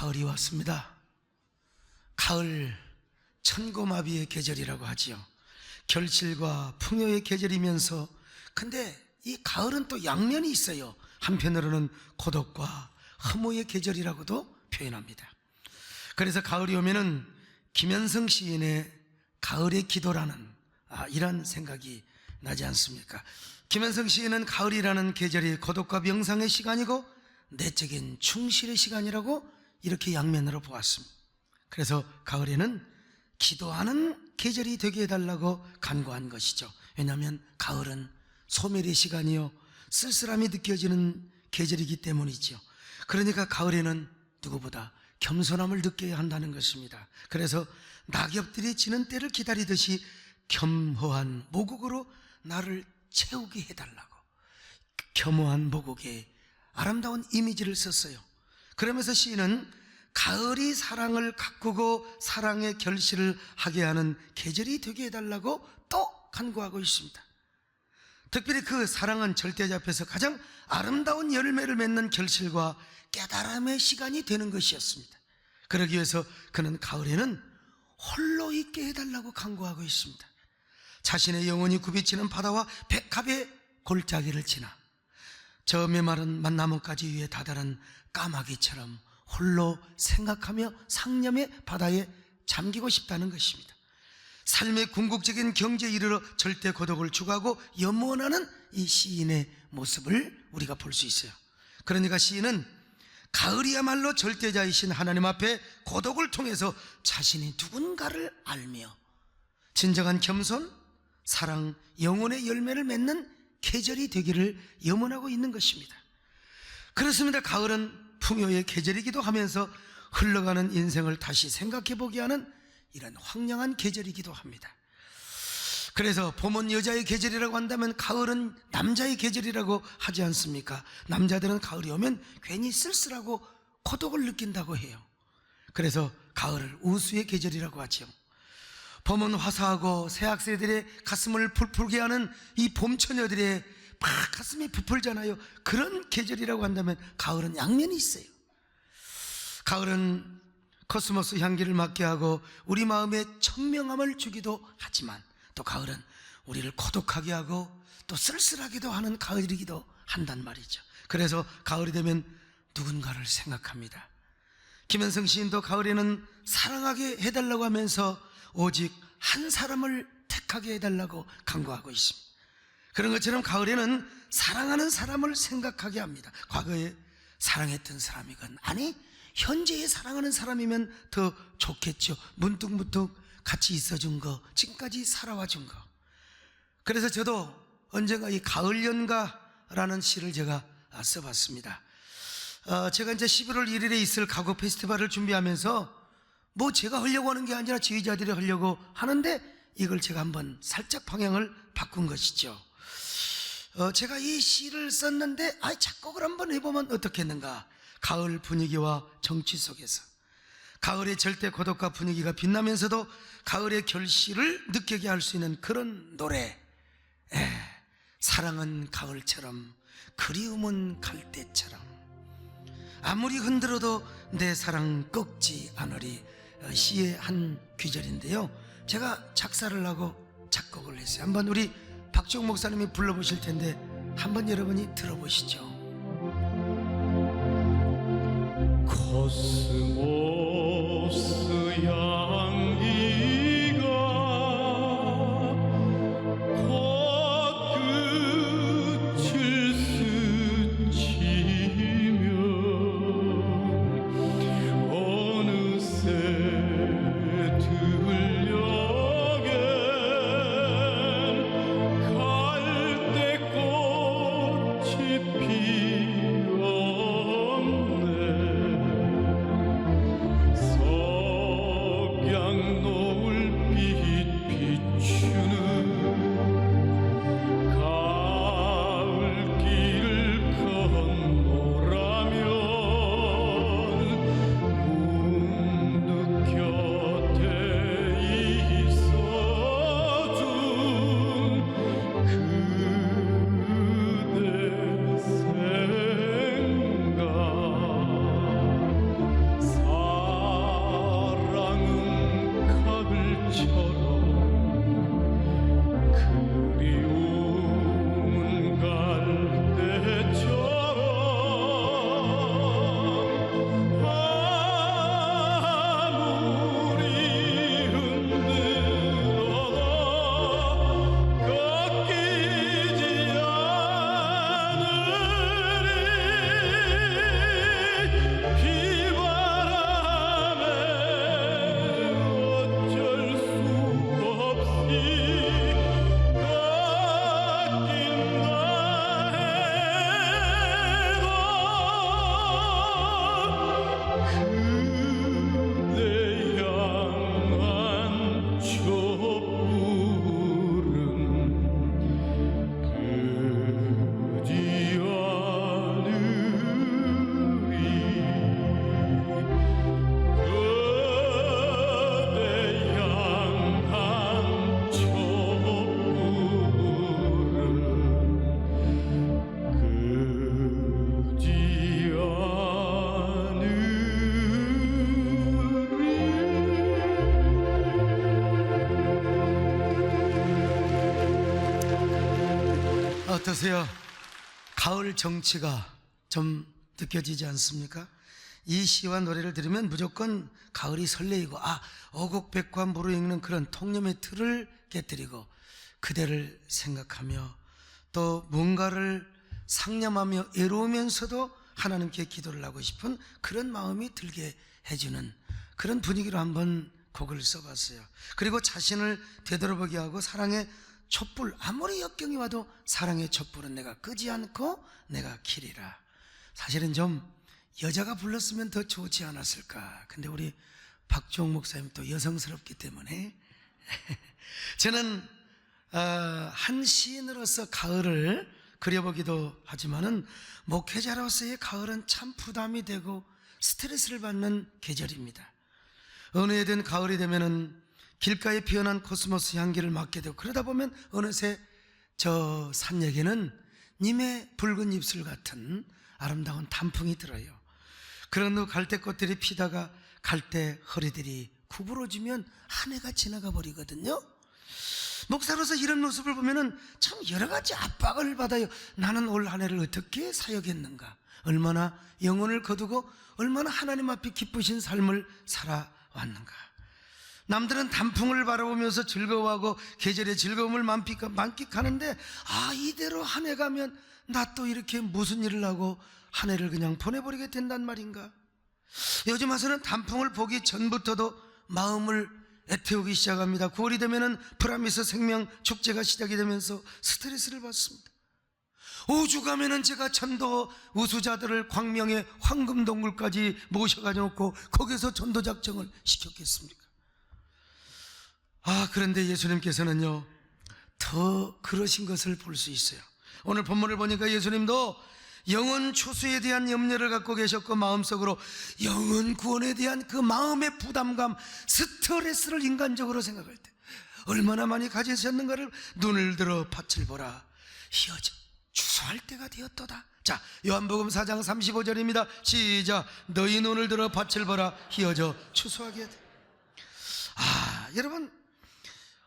가을이 왔습니다. 가을, 천고마비의 계절이라고 하지요. 결실과 풍요의 계절이면서, 근데 이 가을은 또 양면이 있어요. 한편으로는 고독과 허무의 계절이라고도 표현합니다. 그래서 가을이 오면은 김현성 시인의 가을의 기도라는 이런 생각이 나지 않습니까? 김현성 시인은 가을이라는 계절이 고독과 명상의 시간이고 내적인 충실의 시간이라고 이렇게 양면으로 보았습니다. 그래서 가을에는 기도하는 계절이 되게 해달라고 간구한 것이죠. 왜냐하면 가을은 소멸의 시간이요, 쓸쓸함이 느껴지는 계절이기 때문이죠. 그러니까 가을에는 누구보다 겸손함을 느껴야 한다는 것입니다. 그래서 낙엽들이 지는 때를 기다리듯이 겸허한 모국으로 나를 채우게 해달라고, 겸허한 모국의 아름다운 이미지를 썼어요. 그러면서 시인은 가을이 사랑을 가꾸고 사랑의 결실을 하게 하는 계절이 되게 해달라고 또 간구하고 있습니다. 특별히 그 사랑은 절대자 앞에서 가장 아름다운 열매를 맺는 결실과 깨달음의 시간이 되는 것이었습니다. 그러기 위해서 그는 가을에는 홀로 있게 해달라고 간구하고 있습니다. 자신의 영혼이 굽이치는 바다와 백합의 골짜기를 지나 저 메마른 만나무가지 위에 다다른 까마귀처럼 홀로 생각하며 상념의 바다에 잠기고 싶다는 것입니다. 삶의 궁극적인 경지에 이르러 절대 고독을 추구하고 염원하는 이 시인의 모습을 우리가 볼 수 있어요. 그러니까 시인은 가을이야말로 절대자이신 하나님 앞에 고독을 통해서 자신이 누군가를 알며 진정한 겸손, 사랑, 영혼의 열매를 맺는 계절이 되기를 염원하고 있는 것입니다. 그렇습니다. 가을은 풍요의 계절이기도 하면서 흘러가는 인생을 다시 생각해보게 하는 이런 황량한 계절이기도 합니다. 그래서 봄은 여자의 계절이라고 한다면 가을은 남자의 계절이라고 하지 않습니까? 남자들은 가을이 오면 괜히 쓸쓸하고 고독을 느낀다고 해요. 그래서 가을을 우수의 계절이라고 하죠. 봄은 화사하고 새학새들의 가슴을 풀풀게 하는 이 봄처녀들의 막 가슴이 부풀잖아요. 그런 계절이라고 한다면 가을은 양면이 있어요. 가을은 코스모스 향기를 맡게 하고 우리 마음에 청명함을 주기도 하지만 또 가을은 우리를 고독하게 하고 또 쓸쓸하기도 하는 가을이기도 한단 말이죠. 그래서 가을이 되면 누군가를 생각합니다. 김현성 시인도 가을에는 사랑하게 해달라고 하면서 오직 한 사람을 택하게 해달라고 간구하고 있습니다. 그런 것처럼 가을에는 사랑하는 사람을 생각하게 합니다. 과거에 사랑했던 사람이건 아니 현재에 사랑하는 사람이면 더 좋겠죠. 문득문득 같이 있어준 거, 지금까지 살아와 준 거. 그래서 저도 언젠가 이 가을연가라는 시를 제가 써봤습니다. 제가 이제 11월 1일에 있을 가곡 페스티벌을 준비하면서 뭐 제가 하려고 하는 게 아니라 지휘자들이 하려고 하는데 이걸 제가 한번 살짝 방향을 바꾼 것이죠. 제가 이 시를 썼는데 작곡을 한번 해보면 어떻겠는가. 가을 분위기와 정취 속에서 가을의 절대 고독과 분위기가 빛나면서도 가을의 결실을 느끼게 할 수 있는 그런 노래. 사랑은 가을처럼 그리움은 갈대처럼 아무리 흔들어도 내 사랑 꺾지 않으리, 시의 한 귀절인데요. 제가 작사를 하고 작곡을 했어요. 한번 우리 박종 목사님이 불러보실 텐데 한번 여러분이 들어보시죠. 코스모스 향기가 코끝을 스치며 어느새 들녘엔 갈대꽃이 피었네. 어떠세요? 가을 정취가 좀 느껴지지 않습니까? 이 시와 노래를 들으면 무조건 가을이 설레이고 어곡백과 무르익는 그런 통념의 틀을 깨뜨리고 그대를 생각하며 또 뭔가를 상념하며 애로우면서도 하나님께 기도를 하고 싶은 그런 마음이 들게 해주는 그런 분위기로 한번 곡을 써봤어요. 그리고 자신을 되돌아보게 하고 사랑의 촛불, 아무리 역경이 와도 사랑의 촛불은 내가 끄지 않고 내가 키리라. 사실은 좀 여자가 불렀으면 더 좋지 않았을까. 근데 우리 박주홍 목사님 또 여성스럽기 때문에 저는 한 시인으로서 가을을 그려보기도 하지만은 목회자로서의 가을은 참 부담이 되고 스트레스를 받는 계절입니다. 어느 해든 가을이 되면은 길가에 피어난 코스모스 향기를 맡게 되고 그러다 보면 어느새 저 산역에는 님의 붉은 입술 같은 아름다운 단풍이 들어요. 그런 후 갈대꽃들이 피다가 갈대 허리들이 구부러지면 한 해가 지나가 버리거든요. 목사로서 이런 모습을 보면은 참 여러 가지 압박을 받아요. 나는 올 한 해를 어떻게 사역했는가, 얼마나 영혼을 거두고 얼마나 하나님 앞에 기쁘신 삶을 살아왔는가. 남들은 단풍을 바라보면서 즐거워하고 계절의 즐거움을 만끽하는데 이대로 한 해 가면 나 또 이렇게 무슨 일을 하고 한 해를 그냥 보내버리게 된단 말인가. 요즘 와서는 단풍을 보기 전부터도 마음을 애태우기 시작합니다. 9월이 되면은 프라미스 생명 축제가 시작이 되면서 스트레스를 받습니다. 오죽하면은 제가 전도 우수자들을 광명의 황금동굴까지 모셔가지고 거기서 전도 작정을 시켰겠습니까? 그런데 예수님께서는요 더 그러신 것을 볼 수 있어요. 오늘 본문을 보니까 예수님도 영혼 추수에 대한 염려를 갖고 계셨고 마음속으로 영혼 구원에 대한 그 마음의 부담감, 스트레스를 인간적으로 생각할 때 얼마나 많이 가지셨는가를 눈을 들어 밭을 보라 희어져 추수할 때가 되었도다. 자, 요한복음 4장 35절입니다 시작. 너희 눈을 들어 밭을 보라 희어져 추수하게 돼. 여러분,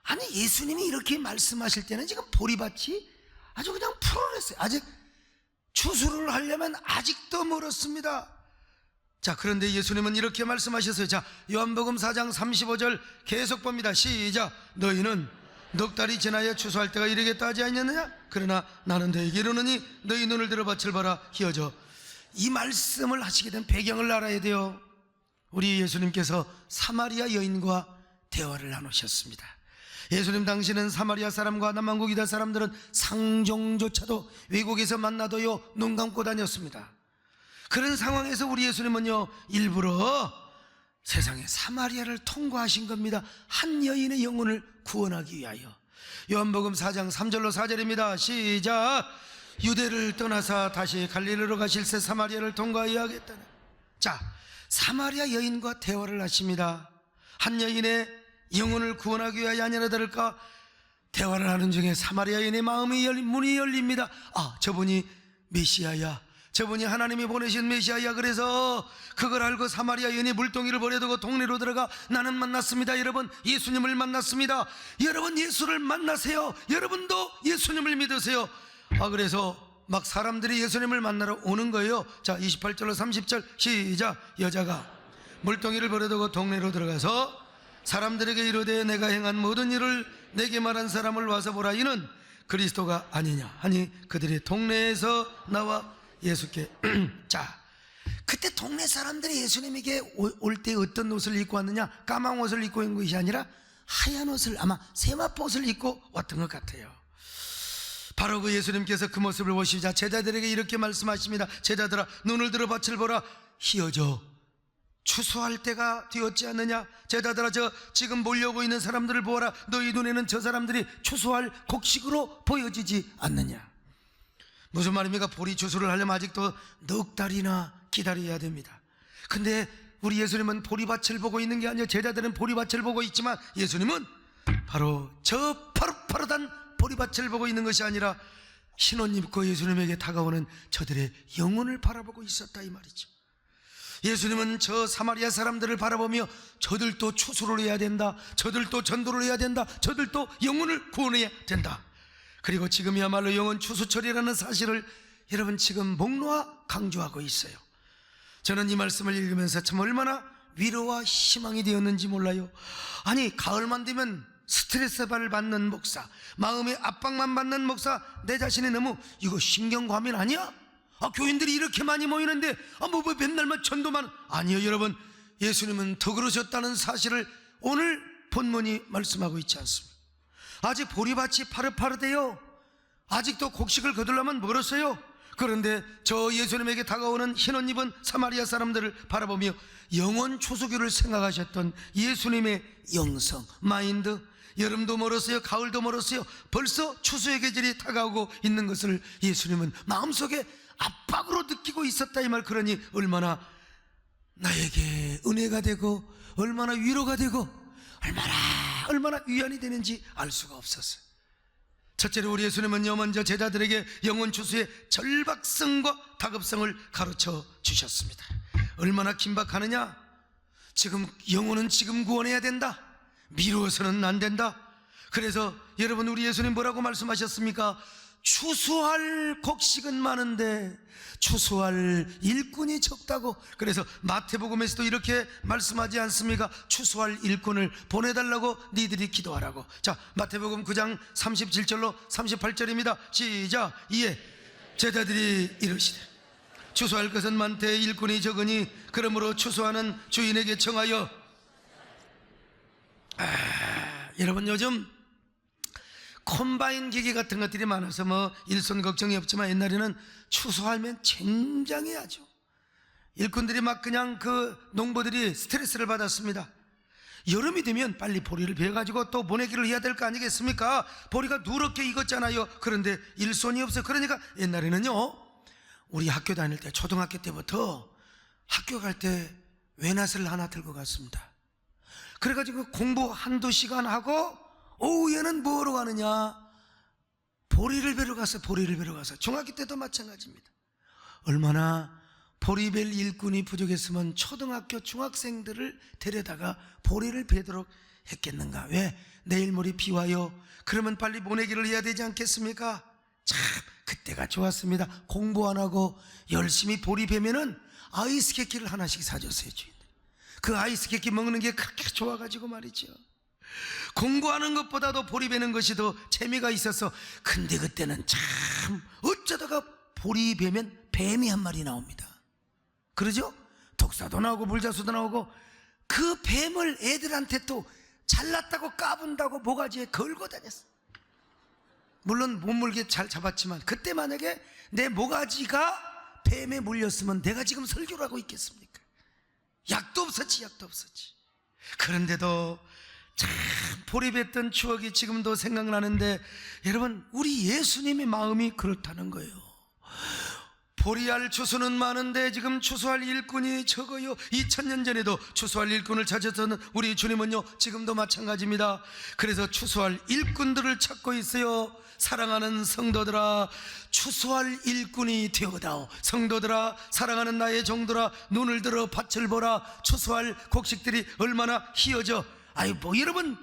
아니 예수님이 이렇게 말씀하실 때는 지금 보리밭이 아주 그냥 푸르렀어요. 아직 추수를 하려면 아직도 멀었습니다. 자, 그런데 예수님은 이렇게 말씀하셨어요. 자, 요한복음 4장 35절 계속 봅니다. 시작. 너희는 넉 달이 지나야 추수할 때가 이르겠다 하지 않느냐? 그러나 나는 너희에게 이르노니 너희 눈을 들어 밭을 봐라 희어져. 이 말씀을 하시게 된 배경을 알아야 돼요. 우리 예수님께서 사마리아 여인과 대화를 나누셨습니다. 예수님 당시는 사마리아 사람과 남한국 유다 사람들은 상종조차도 외국에서 만나도요 눈 감고 다녔습니다. 그런 상황에서 우리 예수님은요 일부러 세상에 사마리아를 통과하신 겁니다. 한 여인의 영혼을 구원하기 위하여. 요한복음 4장 3절로 4절입니다 시작. 유대를 떠나사 다시 갈릴리로 가실새 사마리아를 통과해야 하겠다네. 자, 사마리아 여인과 대화를 하십니다. 한 여인의 영혼을 구원하기 위하여 아니라 다를까 대화를 하는 중에 사마리아 여인의 문이 열립니다. 저분이 메시아야, 저분이 하나님이 보내신 메시아야. 그래서 그걸 알고 사마리아 여인이 물동이를 버려두고 동네로 들어가 나는 만났습니다. 여러분, 예수님을 만났습니다. 여러분, 예수를 만나세요. 여러분도 예수님을 믿으세요. 그래서 막 사람들이 예수님을 만나러 오는 거예요. 자, 28절로 30절 시작. 여자가 물동이를 버려두고 동네로 들어가서 사람들에게 이르되 내가 행한 모든 일을 내게 말한 사람을 와서 보라. 이는 그리스도가 아니냐 하니 그들이 동네에서 나와 예수께 자, 그때 동네 사람들이 예수님에게 올 때 어떤 옷을 입고 왔느냐? 까만 옷을 입고 온 것이 아니라 하얀 옷을, 아마 세마포 옷을 입고 왔던 것 같아요. 바로 그 예수님께서 그 모습을 보시자 제자들에게 이렇게 말씀하십니다. 제자들아, 눈을 들어 밭을 보라 희어져 추수할 때가 되었지 않느냐? 제자들아, 저 지금 몰려오고 있는 사람들을 보아라. 너희 눈에는 저 사람들이 추수할 곡식으로 보여지지 않느냐? 무슨 말입니까? 보리 추수를 하려면 아직도 넉 달이나 기다려야 됩니다. 근데 우리 예수님은 보리밭을 보고 있는 게 아니라 제자들은 보리밭을 보고 있지만 예수님은 바로 저 파릇파릇한 보리밭을 보고 있는 것이 아니라 흰옷 입고 예수님에게 다가오는 저들의 영혼을 바라보고 있었다 이 말이죠. 예수님은 저 사마리아 사람들을 바라보며 저들도 추수를 해야 된다, 저들도 전도를 해야 된다, 저들도 영혼을 구원해야 된다. 그리고 지금이야말로 영원 추수철이라는 사실을 여러분 지금 목놓아 강조하고 있어요. 저는 이 말씀을 읽으면서 참 얼마나 위로와 희망이 되었는지 몰라요. 아니, 가을만 되면 스트레스를 받는 목사, 마음의 압박만 받는 목사, 내 자신이 너무 이거 신경과민 아니야? 교인들이 이렇게 많이 모이는데 뭐 맨날만 전도만. 아니요, 여러분, 예수님은 더 그러셨다는 사실을 오늘 본문이 말씀하고 있지 않습니까? 아직 보리밭이 파릇파릇해요. 아직도 곡식을 거두려면 멀었어요. 그런데 저 예수님에게 다가오는 흰옷 입은 사마리아 사람들을 바라보며 영원 추수기를 생각하셨던 예수님의 영성, 마인드, 여름도 멀었어요. 가을도 멀었어요. 벌써 추수의 계절이 다가오고 있는 것을 예수님은 마음속에 압박으로 느끼고 있었다 이 말. 그러니 얼마나 나에게 은혜가 되고 얼마나 위로가 되고 얼마나 위안이 되는지 알 수가 없었어요. 첫째로 우리 예수님은요, 먼저 제자들에게 영원 추수의 절박성과 다급성을 가르쳐 주셨습니다. 얼마나 긴박하느냐. 지금 영혼은 지금 구원해야 된다. 미루어서는 안 된다. 그래서 여러분, 우리 예수님 뭐라고 말씀하셨습니까? 추수할 곡식은 많은데 추수할 일꾼이 적다고. 그래서 마태복음에서도 이렇게 말씀하지 않습니까? 추수할 일꾼을 보내달라고 니들이 기도하라고. 자, 마태복음 9장 37절로 38절입니다 시작. 이에 제자들이 이르시되 추수할 것은 많되 일꾼이 적으니 그러므로 추수하는 주인에게 청하여. 여러분, 요즘 콤바인 기계 같은 것들이 많아서 뭐 일손 걱정이 없지만 옛날에는 추수하면 굉장해야죠. 일꾼들이 막 그냥 농부들이 스트레스를 받았습니다. 여름이 되면 빨리 보리를 베어가지고 또 보내기를 해야 될 거 아니겠습니까? 보리가 누렇게 익었잖아요. 그런데 일손이 없어요. 그러니까 옛날에는요, 우리 학교 다닐 때, 초등학교 때부터 학교 갈 때 외낫을 하나 들고 갔습니다. 그래가지고 공부 한두 시간 하고 오후에는 뭐하러 가느냐? 보리를 베러 가서 중학교 때도 마찬가지입니다. 얼마나 보리벨 일꾼이 부족했으면 초등학교 중학생들을 데려다가 보리를 베도록 했겠는가. 왜? 내일 모레 비 와요. 그러면 빨리 보내기를 해야 되지 않겠습니까? 참 그때가 좋았습니다. 공부 안 하고 열심히 보리 베면은 아이스케이크를 하나씩 사줬어요, 주인들. 그 아이스케이크 먹는 게 그렇게 좋아가지고 말이죠. 공부하는 것보다도 보리 베는 것이 더 재미가 있어서. 근데 그때는 참 어쩌다가 보리 베면 뱀이 한 마리 나옵니다. 그러죠? 독사도 나오고 물자수도 나오고. 그 뱀을 애들한테 또 잘났다고 까분다고 모가지에 걸고 다녔어. 물론 못 물게 잘 잡았지만 그때 만약에 내 모가지가 뱀에 물렸으면 내가 지금 설교를 하고 있겠습니까? 약도 없었지. 그런데도 참 보리뱉던 추억이 지금도 생각나는데, 여러분, 우리 예수님의 마음이 그렇다는 거예요. 보리할 추수는 많은데 지금 추수할 일꾼이 적어요. 2000년 전에도 추수할 일꾼을 찾았던 우리 주님은요, 지금도 마찬가지입니다. 그래서 추수할 일꾼들을 찾고 있어요. 사랑하는 성도들아, 추수할 일꾼이 되어다오. 성도들아, 사랑하는 나의 종들아, 눈을 들어 밭을 보라. 추수할 곡식들이 얼마나 희어져. 여러분,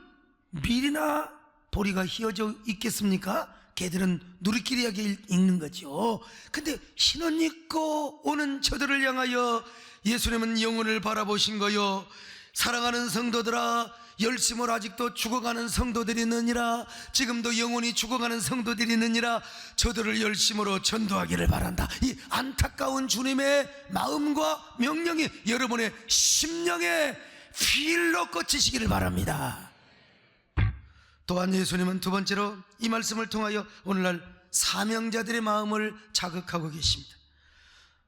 밀이나 보리가 희어져 있겠습니까? 개들은 누리끼리하게 읽는 거죠. 근데 신옷 입고 오는 저들을 향하여 예수님은 영혼을 바라보신 거요. 사랑하는 성도들아, 열심으로 아직도 죽어가는 성도들이 있느니라. 지금도 영혼이 죽어가는 성도들이 있느니라. 저들을 열심으로 전도하기를 바란다. 이 안타까운 주님의 마음과 명령이 여러분의 심령에 필로 꽂히시기를 바랍니다. 또한 예수님은 두 번째로 이 말씀을 통하여 오늘날 사명자들의 마음을 자극하고 계십니다.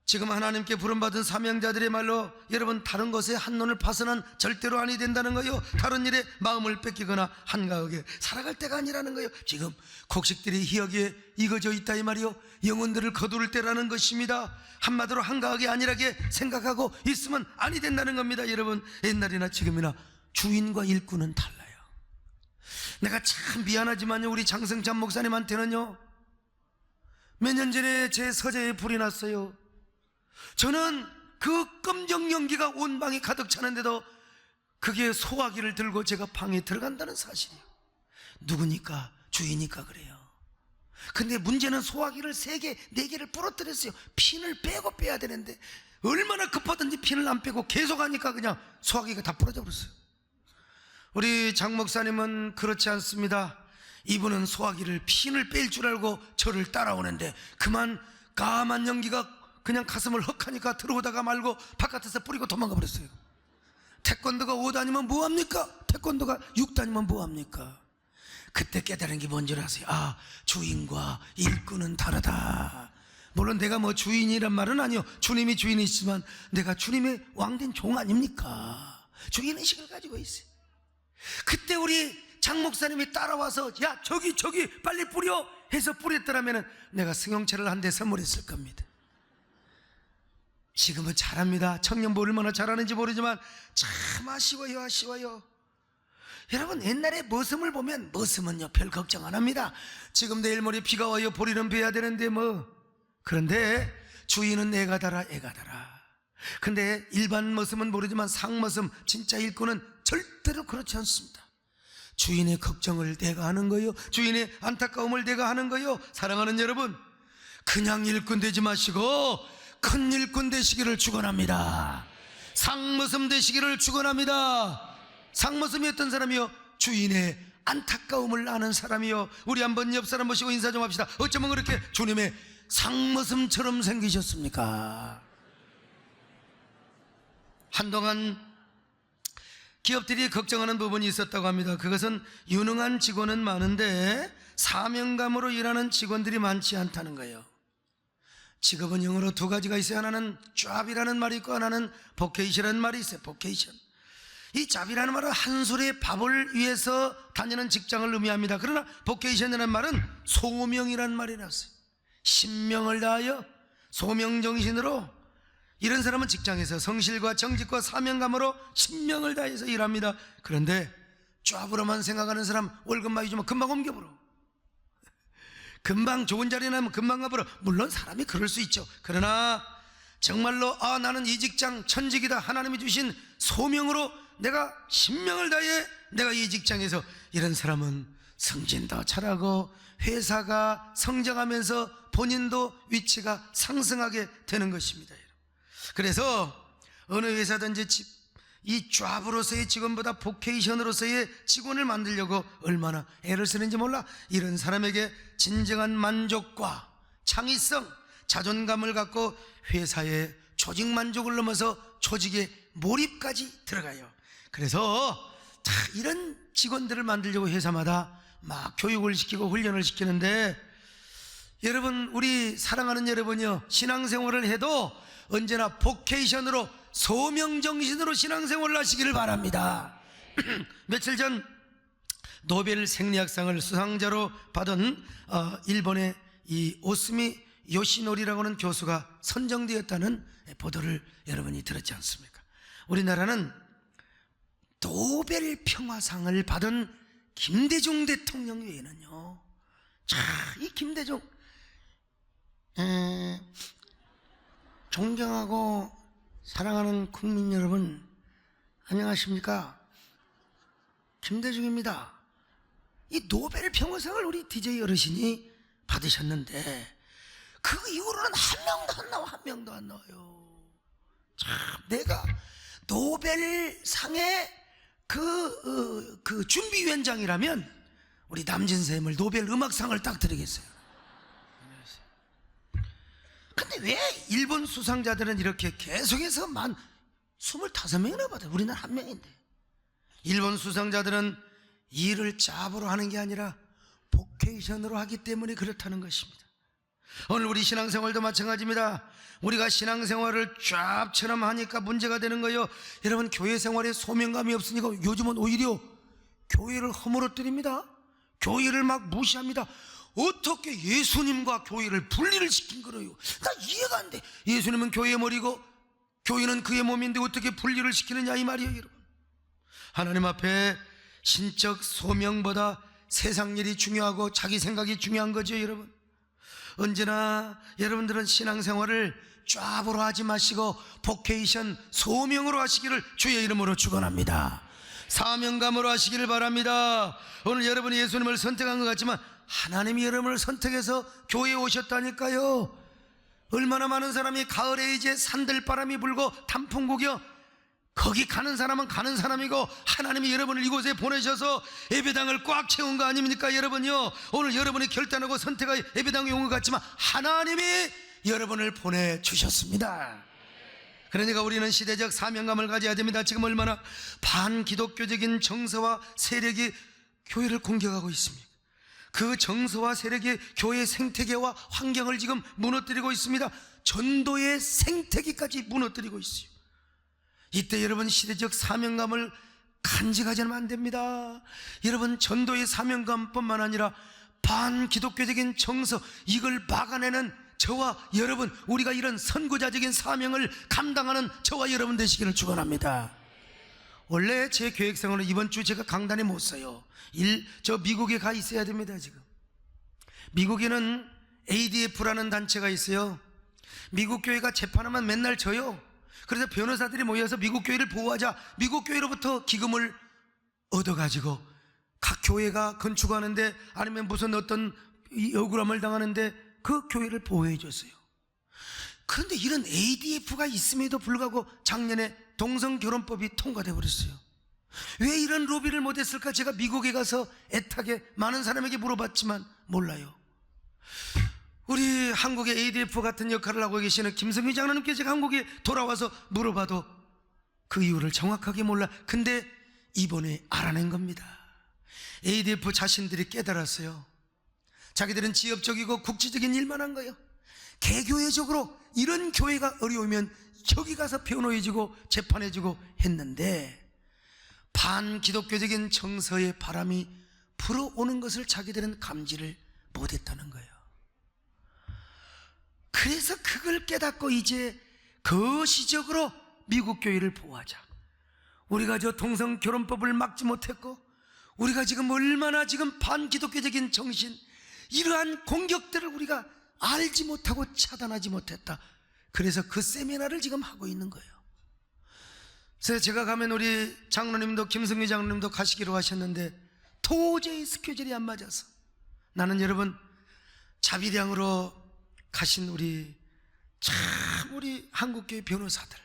지금 하나님께 부름받은 사명자들의 말로, 여러분, 다른 것에 한눈을 파서는 절대로 아니 된다는 거요. 다른 일에 마음을 뺏기거나 한가하게 살아갈 때가 아니라는 거요. 지금 곡식들이 희역에 익어져 있다 이 말이요. 영혼들을 거두를 때라는 것입니다. 한마디로 한가하게 안일하게 생각하고 있으면 아니 된다는 겁니다. 여러분, 옛날이나 지금이나 주인과 일꾼은 달라요. 내가 참 미안하지만요, 우리 장성찬 목사님한테는요, 몇 년 전에 제 서재에 불이 났어요. 저는 그 끔정 연기가 온 방에 가득 차는데도 그게 소화기를 들고 제가 방에 들어간다는 사실이에요. 누구니까? 주이니까 그래요. 근데 문제는 소화기를 3개, 4개를 부러뜨렸어요. 핀을 빼고 빼야 되는데 얼마나 급하든지 핀을 안 빼고 계속 하니까 그냥 소화기가 다 부러져 버렸어요. 우리 장 목사님은 그렇지 않습니다. 이분은 소화기를 핀을 뺄 줄 알고 저를 따라오는데 그만 까만 연기가 그냥 가슴을 헉하니까 들어오다가 말고 바깥에서 뿌리고 도망가 버렸어요. 태권도가 5단이면 뭐합니까? 태권도가 6단이면 뭐합니까? 그때 깨달은 게 뭔지 아세요? 아, 주인과 일꾼은 다르다. 물론 내가 뭐 주인이란 말은 아니요. 주님이 주인이시지만 내가 주님의 왕된 종 아닙니까? 주인의식을 가지고 있어요. 그때 우리 장 목사님이 따라와서 야 저기 빨리 뿌려 해서 뿌렸더라면 내가 승용차를 한 대 선물했을 겁니다. 지금은 잘합니다. 청년부 얼마나 잘하는지 모르지만 참 아쉬워요. 여러분, 옛날에 머슴을 보면 머슴은요 별 걱정 안 합니다. 지금 내일 모레 비가 와요. 보리는 베야 되는데 뭐. 그런데 주인은 애가 달아. 근데 일반 머슴은 모르지만 상머슴 진짜 일꾼은 절대로 그렇지 않습니다. 주인의 걱정을 내가 하는 거요, 주인의 안타까움을 내가 하는 거요. 사랑하는 여러분, 그냥 일꾼 되지 마시고 큰 일꾼 되시기를 축원합니다. 상머슴 되시기를 축원합니다. 상머슴이 어떤 사람이요? 주인의 안타까움을 아는 사람이요. 우리 한번 옆 사람 모시고 인사 좀 합시다. 어쩌면 그렇게 주님의 상머슴처럼 생기셨습니까? 한동안 기업들이 걱정하는 부분이 있었다고 합니다. 그것은 유능한 직원은 많은데 사명감으로 일하는 직원들이 많지 않다는 거예요. 직업은 영어로 2가지가 있어요. 하나는 job이라는 말이 있고 하나는 vocation이라는 말이 있어요. vocation. 이 job이라는 말은 한 소리의 밥을 위해서 다니는 직장을 의미합니다. 그러나 vocation이라는 말은 소명이라는 말이 나왔어요. 신명을 다하여 소명정신으로, 이런 사람은 직장에서 성실과 정직과 사명감으로 신명을 다해서 일합니다. 그런데 job으로만 생각하는 사람 월급 많이 주면 금방 옮겨버려. 금방 좋은 자리에 나면 금방 가버려. 물론 사람이 그럴 수 있죠. 그러나 정말로 나는 이 직장 천직이다, 하나님이 주신 소명으로 내가 신명을 다해 내가 이 직장에서, 이런 사람은 승진도 잘하고 회사가 성장하면서 본인도 위치가 상승하게 되는 것입니다. 그래서 어느 회사든지 이 job으로서의 직원보다 vocation으로서의 직원을 만들려고 얼마나 애를 쓰는지 몰라. 이런 사람에게 진정한 만족과 창의성, 자존감을 갖고 회사의 조직 만족을 넘어서 조직의 몰입까지 들어가요. 그래서 이런 직원들을 만들려고 회사마다 막 교육을 시키고 훈련을 시키는데, 여러분, 우리 사랑하는 여러분이요, 신앙생활을 해도 언제나 보케이션으로, 소명정신으로 신앙생활을 하시기를 바랍니다. 며칠 전 노벨 생리학상을 수상자로 받은 일본의 이 오스미 요시노리라고 하는 교수가 선정되었다는 보도를 여러분이 들었지 않습니까? 우리나라는 노벨 평화상을 받은 김대중 대통령 외에는요, 이 김대중 존경하고 사랑하는 국민 여러분, 안녕하십니까? 김대중입니다. 이 노벨 평화상을 우리 DJ 어르신이 받으셨는데 그 이후로는 한 명도 안 나와요. 참, 내가 노벨상의 그 준비위원장이라면 우리 남진쌤을 노벨 음악상을 딱 드리겠어요. 근데 왜 일본 수상자들은 이렇게 계속해서 25명이나 받아요? 우리는 1명인데. 일본 수상자들은 일을 잡으로 하는 게 아니라 보케이션으로 하기 때문에 그렇다는 것입니다. 오늘 우리 신앙생활도 마찬가지입니다. 우리가 신앙생활을 쫙처럼 하니까 문제가 되는 거예요. 여러분, 교회 생활에 소명감이 없으니까 요즘은 오히려 교회를 허물어뜨립니다. 교회를 막 무시합니다. 어떻게 예수님과 교회를 분리를 시킨 거예요? 나 이해가 안 돼. 예수님은 교회의 머리고 교회는 그의 몸인데 어떻게 분리를 시키느냐, 이 말이에요. 여러분, 하나님 앞에 신적 소명보다 세상 일이 중요하고 자기 생각이 중요한 거죠. 여러분, 언제나 여러분들은 신앙생활을 job으로 하지 마시고 보케이션, 소명으로 하시기를 주의 이름으로 축원합니다. 사명감으로 하시기를 바랍니다. 오늘 여러분이 예수님을 선택한 것 같지만 하나님이 여러분을 선택해서 교회에 오셨다니까요. 얼마나 많은 사람이 가을에 이제 산들바람이 불고 단풍 구경, 거기 가는 사람은 가는 사람이고 하나님이 여러분을 이곳에 보내셔서 예배당을 꽉 채운 거 아닙니까? 여러분요, 오늘 여러분이 결단하고 선택하여 예배당에 온 것 같지만 하나님이 여러분을 보내주셨습니다. 그러니까 우리는 시대적 사명감을 가져야 됩니다. 지금 얼마나 반기독교적인 정서와 세력이 교회를 공격하고 있습니까? 그 정서와 세력이 교회의 생태계와 환경을 지금 무너뜨리고 있습니다. 전도의 생태계까지 무너뜨리고 있어요. 이때 여러분 시대적 사명감을 간직하지는 안 됩니다. 여러분 전도의 사명감뿐만 아니라 반기독교적인 정서, 이걸 막아내는 저와 여러분, 우리가 이런 선구자적인 사명을 감당하는 저와 여러분 되시기를 축원합니다. 원래 제 계획상으로 이번 주 제가 강단에 못 서요. 저 미국에 가 있어야 됩니다. 지금 미국에는 ADF라는 단체가 있어요. 미국 교회가 재판하면 맨날 져요. 그래서 변호사들이 모여서 미국 교회를 보호하자, 미국 교회로부터 기금을 얻어가지고 각 교회가 건축하는데 아니면 무슨 어떤 억울함을 당하는데 그 교회를 보호해 줬어요. 그런데 이런 ADF가 있음에도 불구하고 작년에 동성결혼법이 통과되어 버렸어요. 왜 이런 로비를 못했을까? 제가 미국에 가서 애타게 많은 사람에게 물어봤지만 몰라요. 우리 한국의 ADF 같은 역할을 하고 계시는 김성희 장로님께 제가 한국에 돌아와서 물어봐도 그 이유를 정확하게 몰라. 근데 이번에 알아낸 겁니다. ADF 자신들이 깨달았어요. 자기들은 지역적이고 국지적인 일만 한 거예요. 개교회적으로 이런 교회가 어려우면 저기 가서 변호해주고 재판해주고 했는데 반기독교적인 정서의 바람이 불어오는 것을 자기들은 감지를 못했다는 거예요. 그래서 그걸 깨닫고 이제 거시적으로 미국 교회를 보호하자. 우리가 저 동성결혼법을 막지 못했고, 우리가 지금 얼마나 지금 반기독교적인 정신, 이러한 공격들을 우리가 알지 못하고 차단하지 못했다. 그래서 그 세미나를 지금 하고 있는 거예요. 그래서 제가 가면 우리 장로님도 김승희 장로님도 가시기로 하셨는데 도저히 스케줄이 안 맞아서, 나는 여러분 자비량으로 가신 우리 한국교회 변호사들,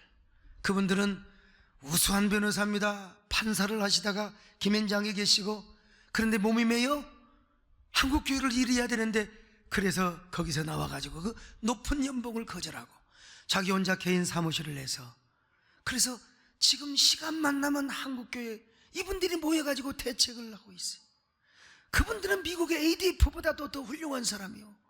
그분들은 우수한 변호사입니다. 판사를 하시다가 김현장에 계시고, 그런데 몸이 메여 한국교회를 일해야 되는데, 그래서 거기서 나와가지고 그 높은 연봉을 거절하고 자기 혼자 개인 사무실을 내서, 그래서 지금 시간만 나면 한국교회 이분들이 모여가지고 대책을 하고 있어요. 그분들은 미국의 ADF보다도 더 훌륭한 사람이요.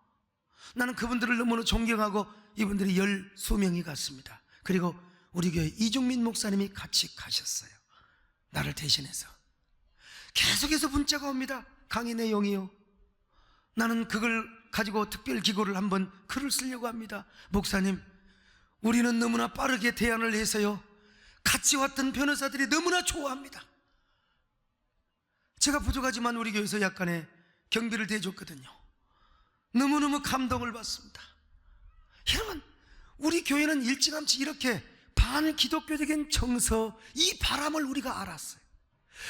나는 그분들을 너무나 존경하고 이분들이 10수명이 갔습니다. 그리고 우리 교회 이종민 목사님이 같이 가셨어요. 나를 대신해서 계속해서 문자가 옵니다. 강의 내용이요. 나는 그걸 가지고 특별기고를 한번 글을 쓰려고 합니다. 목사님, 우리는 너무나 빠르게 대안을 해서요, 같이 왔던 변호사들이 너무나 좋아합니다. 제가 부족하지만 우리 교회에서 약간의 경비를 대줬거든요. 너무너무 감동을 받습니다. 여러분, 우리 교회는 일찌감치 이렇게 반기독교적인 정서, 이 바람을 우리가 알았어요.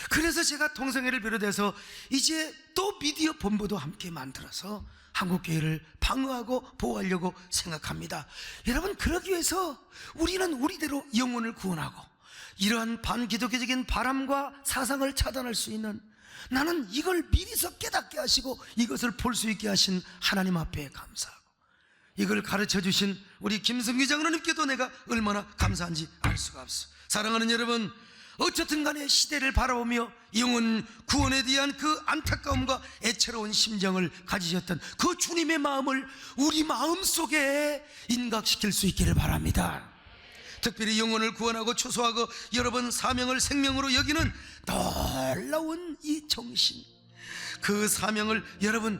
그래서 제가 동성애를 비롯해서 이제 또 미디어 본부도 함께 만들어서 한국교회를 방어하고 보호하려고 생각합니다. 여러분, 그러기 위해서 우리는 우리대로 영혼을 구원하고 이러한 반기독교적인 바람과 사상을 차단할 수 있는, 나는 이걸 미리서 깨닫게 하시고 이것을 볼 수 있게 하신 하나님 앞에 감사하고, 이걸 가르쳐 주신 우리 김성기 장로님께도 내가 얼마나 감사한지 알 수가 없어. 사랑하는 여러분, 어쨌든 간에 시대를 바라보며 영혼 구원에 대한 그 안타까움과 애처로운 심정을 가지셨던 그 주님의 마음을 우리 마음속에 인각시킬 수 있기를 바랍니다. 특별히 영혼을 구원하고 추수하고 여러분 사명을 생명으로 여기는 놀라운 이 정신, 그 사명을 여러분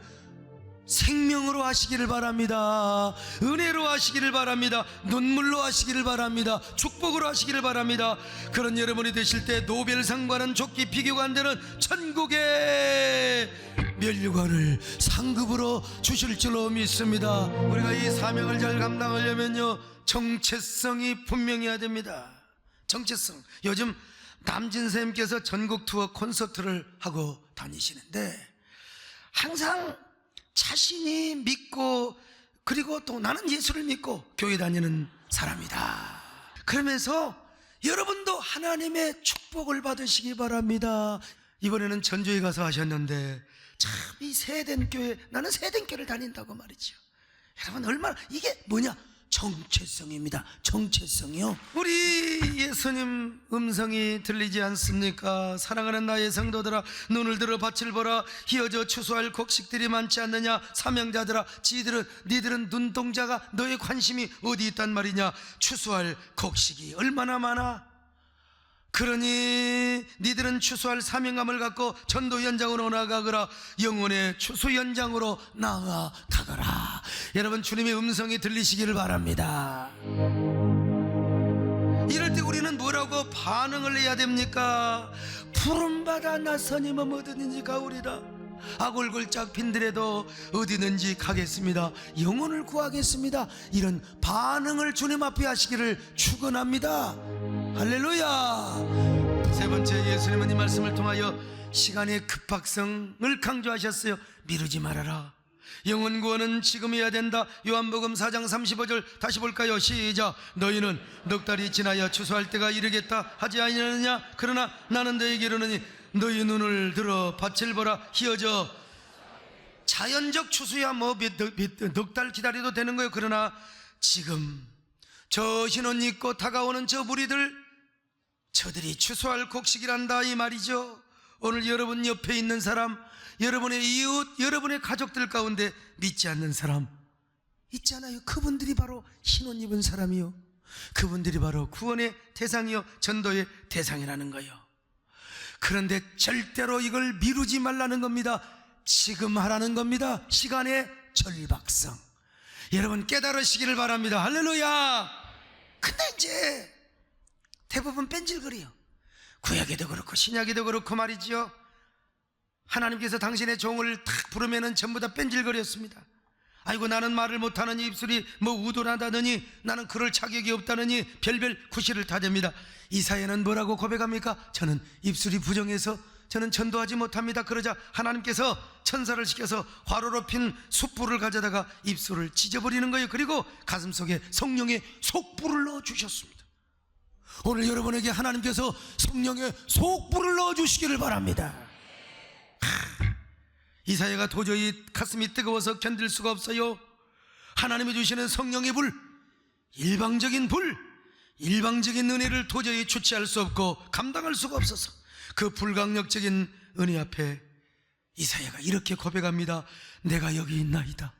생명으로 하시기를 바랍니다. 은혜로 하시기를 바랍니다. 눈물로 하시기를 바랍니다. 축복으로 하시기를 바랍니다. 그런 여러분이 되실 때 노벨상과는 좋게 비교가 안 되는 천국의 면류관을 상급으로 주실 줄로 믿습니다. 우리가 이 사명을 잘 감당하려면요, 정체성이 분명해야 됩니다. 정체성. 요즘 남진 선생님께서 전국 투어 콘서트를 하고 다니시는데 항상 자신이 믿고 그리고 또 나는 예수를 믿고 교회 다니는 사람이다. 그러면서 여러분도 하나님의 축복을 받으시기 바랍니다. 이번에는 전주에 가서 하셨는데 참 이 세된 교회, 나는 세된 교회를 다닌다고 말이죠. 여러분 얼마나 이게 뭐냐? 정체성입니다. 정체성이요. 우리 예수님 음성이 들리지 않습니까? 사랑하는 나의 성도들아, 눈을 들어 밭을 보라. 희어져 추수할 곡식들이 많지 않느냐? 사명자들아, 니들은 눈동자가 너의 관심이 어디 있단 말이냐? 추수할 곡식이 얼마나 많아? 그러니 니들은 추수할 사명감을 갖고 전도 현장으로 나아가거라. 영혼의 추수 현장으로 나아가거라. 여러분, 주님의 음성이 들리시기를 바랍니다. 이럴 때 우리는 뭐라고 반응을 해야 됩니까? 푸른바다 나서님은 어디든지 가오리다. 아골골짝 빈들에도 어디든지 가겠습니다. 영혼을 구하겠습니다. 이런 반응을 주님 앞에 하시기를 축원합니다. 할렐루야. 세 번째, 예수님은 이 말씀을 통하여 시간의 급박성을 강조하셨어요. 미루지 말아라. 영혼 구원은 지금 해야 된다. 요한복음 4장 35절 다시 볼까요? 시작. 너희는 넉 달이 지나야 추수할 때가 이르겠다 하지 아니하느냐? 그러나 나는 너희에게 이르노니 너희 눈을 들어 밭을 보라. 희어져 자연적 추수야 뭐 넉 달 기다려도 되는 거예요. 그러나 지금 저 흰옷 입고 다가오는 저 무리들, 저들이 추수할 곡식이란다 이 말이죠. 오늘 여러분 옆에 있는 사람, 여러분의 이웃, 여러분의 가족들 가운데 믿지 않는 사람 있잖아요. 그분들이 바로 흰옷 입은 사람이요, 그분들이 바로 구원의 대상이요, 전도의 대상이라는 거예요. 그런데 절대로 이걸 미루지 말라는 겁니다. 지금 하라는 겁니다. 시간의 절박성. 여러분 깨달으시기를 바랍니다. 할렐루야. 근데 이제 대부분 뺀질거려요. 구약에도 그렇고 신약에도 그렇고 말이죠. 하나님께서 당신의 종을 탁 부르면은 전부 다 뺀질거렸습니다. 아이고 나는 말을 못하느니, 입술이 뭐 우둔하다느니, 나는 그럴 자격이 없다느니 별별 구실을 다 댑니다. 이사야는 뭐라고 고백합니까? 저는 입술이 부정해서 저는 전도하지 못합니다. 그러자 하나님께서 천사를 시켜서 화로로 핀 숯불을 가져다가 입술을 찢어버리는 거예요. 그리고 가슴속에 성령의 속불을 넣어주셨습니다. 오늘 여러분에게 하나님께서 성령의 속불을 넣어주시기를 바랍니다. 이사야가 도저히 가슴이 뜨거워서 견딜 수가 없어요. 하나님이 주시는 성령의 불, 일방적인 불, 일방적인 은혜를 도저히 주체할 수 없고 감당할 수가 없어서 그 불강력적인 은혜 앞에 이사야가 이렇게 고백합니다. 내가 여기 있나이다.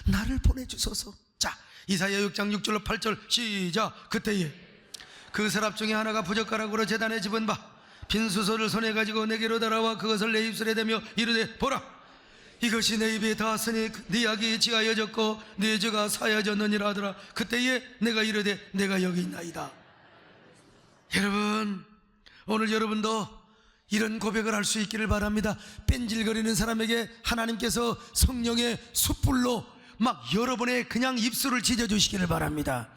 나를 보내주소서. 자, 이사야 6장 6절로 8절 시작. 그때에 그 서랍 중에 하나가 부젓가락으로 제단에 집은 바 빈 수소를 손에 가지고 내게로 달아와 그것을 내 입술에 대며 이르되 보라, 이것이 내 입에 닿았으니 네 악이 지하여졌고 네 죄가 사여졌느니라 하더라. 그때에 내가 이르되 내가 여기 있나이다. 여러분, 오늘 여러분도 이런 고백을 할 수 있기를 바랍니다. 뺀질거리는 사람에게 하나님께서 성령의 숯불로 막 여러분의 그냥 입술을 찢어주시기를 바랍니다.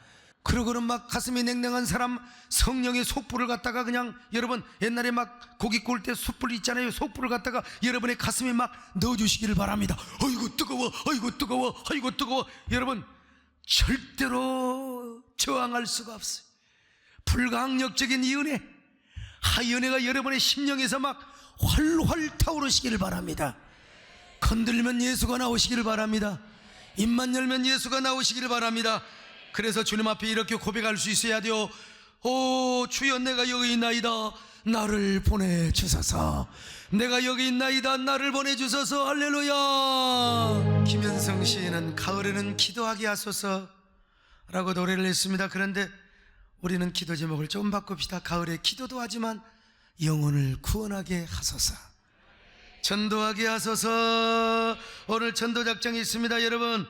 그러고는 막 가슴이 냉랭한 사람, 성령의 속불을 갖다가 그냥, 여러분 옛날에 막 고기 구울 때 숯불 있잖아요. 속불을 갖다가 여러분의 가슴에 막 넣어주시기를 바랍니다. 어이구 뜨거워, 어이구 뜨거워, 어이구 뜨거워. 여러분 절대로 저항할 수가 없어요. 불강력적인 이 은혜, 이 은혜가 여러분의 심령에서 막 활활 타오르시기를 바랍니다. 건들면 예수가 나오시기를 바랍니다. 입만 열면 예수가 나오시기를 바랍니다. 그래서 주님 앞에 이렇게 고백할 수 있어야 돼요. 오 주여, 내가 여기 있나이다. 나를 보내주소서. 내가 여기 있나이다. 나를 보내주소서. 할렐루야. 김현성 시인은 가을에는 기도하게 하소서 라고 노래를 했습니다. 그런데 우리는 기도 제목을 좀 바꿉시다. 가을에 기도도 하지만 영혼을 구원하게 하소서, 전도하게 하소서. 오늘 전도작정이 있습니다. 여러분,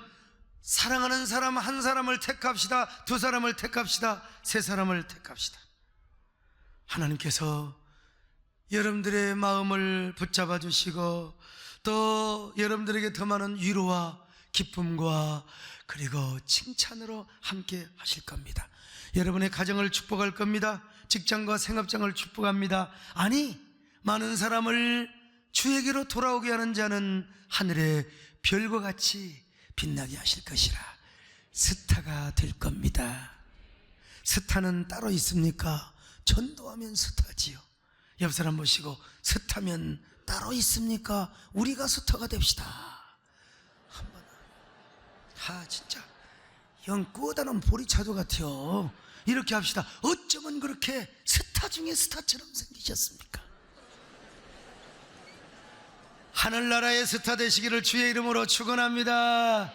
사랑하는 사람 한 사람을 택합시다. 두 사람을 택합시다. 세 사람을 택합시다. 하나님께서 여러분들의 마음을 붙잡아 주시고 또 여러분들에게 더 많은 위로와 기쁨과 그리고 칭찬으로 함께 하실 겁니다. 여러분의 가정을 축복할 겁니다. 직장과 생업장을 축복합니다. 아니, 많은 사람을 주에게로 돌아오게 하는 자는 하늘의 별과 같이 빛나게 하실 것이라. 스타가 될 겁니다. 스타는 따로 있습니까? 전도하면 스타지요. 옆 사람 보시고, 스타면 따로 있습니까? 우리가 스타가 됩시다. 한번. 진짜 영 꼬다는 보리차도 같아요. 이렇게 합시다. 어쩌면 그렇게 스타 중에 스타처럼 생기셨습니까? 하늘나라의 스타 되시기를 주의 이름으로 축원합니다.